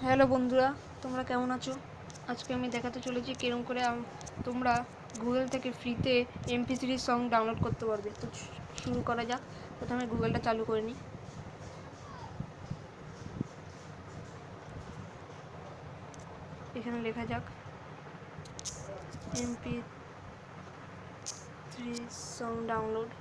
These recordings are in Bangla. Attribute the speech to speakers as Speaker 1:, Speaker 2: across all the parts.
Speaker 1: হ্যালো বন্ধুরা, তোমরা কেমন আছো? আজকে আমি দেখাতে চলেছি কিরকম করে তোমরা গুগল থেকে ফ্রিতে MP3 সং ডাউনলোড করতে পারবে। তো শুরু করা যাক। প্রথমে গুগলটা চালু করে নিই। এখানে লেখা যাক MP3 সং ডাউনলোড।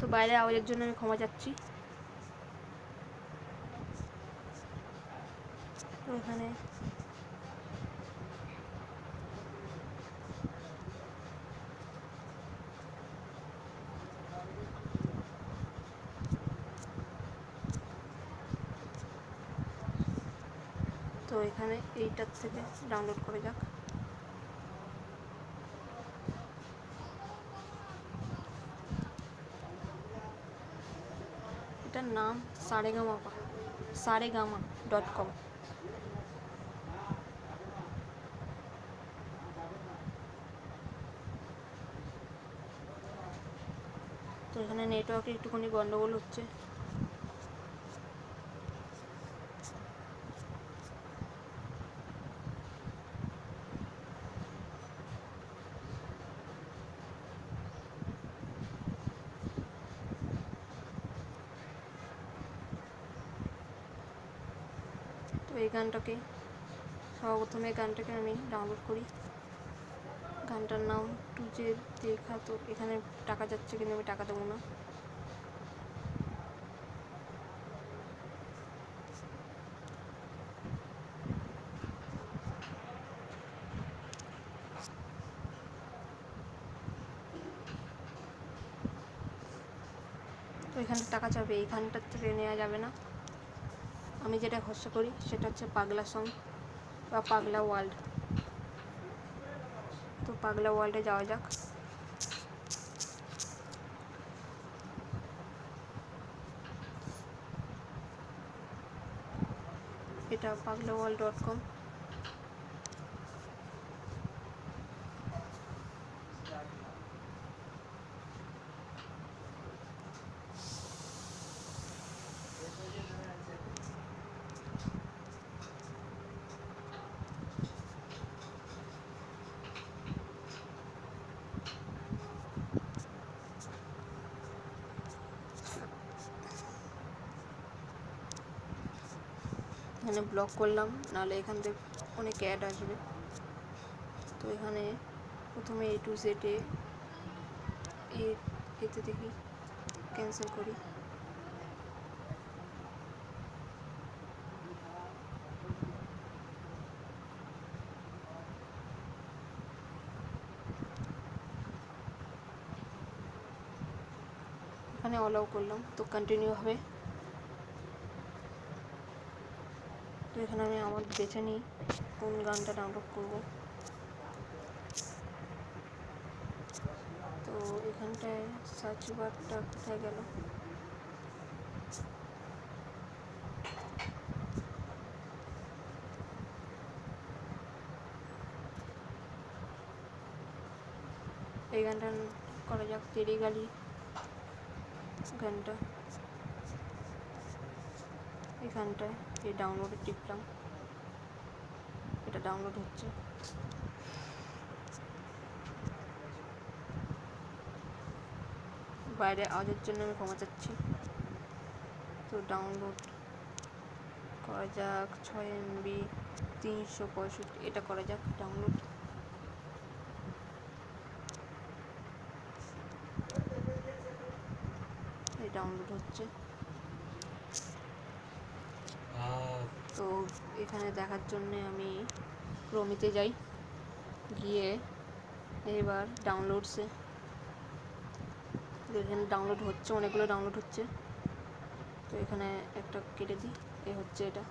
Speaker 1: তো বাইরে আওয়াজের জন্য আমি ক্ষমা চাচ্ছি। তো এখানে এইটার থেকে ডাউনলোড করা যাক। এটার নাম saregama.com। তো এখানে নেটওয়ার্কে একটুখানি গন্ডগোল হচ্ছে। তো এই গানটাকে সর্বপ্রথমে এই গানটাকে আমি ডাউনলোড করি। গানটার নাম তুঝে দেখা। তো এখানে টাকা যাচ্ছে কিন্তু আমি টাকা দেবো না। তো এখানে টাকা যাবে, এই গানটার থেকে নেওয়া যাবে না। আমি যেটা ভরসা করি সেটা হচ্ছে পাগলা সং বা পাগলা ওয়ার্ল্ড। তো পাগলা ওয়ার্ল্ডে যাওয়া যাক। এটা paglaworld.com। এখানে ব্লক করলাম, নাহলে এখান থেকে অনেক অ্যাড আসবে। তো এখানে প্রথমে A to Z এতে দেখি ক্যান্সেল করি। এখানে অ্যালাউ করলাম, তো কন্টিনিউ হবে। তো এখানে আমি আমার বেছে নিই কোন গানটা ডাউনলোড করব। তো এখানটায় সার্চ বারটা কোথায় গেল? এই গানটা করা যাক, তেরি গালি গানটা। এই গানটায় এই ডাউনলোডে টিপলাম, এটা ডাউনলোড হচ্ছে। বাইরে আওয়াজের জন্য আমি ক্ষমা চাচ্ছি। তো ডাউনলোড করা যাক 6 MB 365, এটা করা যাক ডাউনলোড। এই ডাউনলোড হচ্ছে। তো এখানে দেখার জন্য আমি ক্রোমিতে যাই, গিয়ে এবার ডাউনলোডসে এখানে ডাউনলোড হচ্ছে, অনেকগুলো ডাউনলোড হচ্ছে। তো এখানে একটা কেটে দিই, হচ্ছে এটা।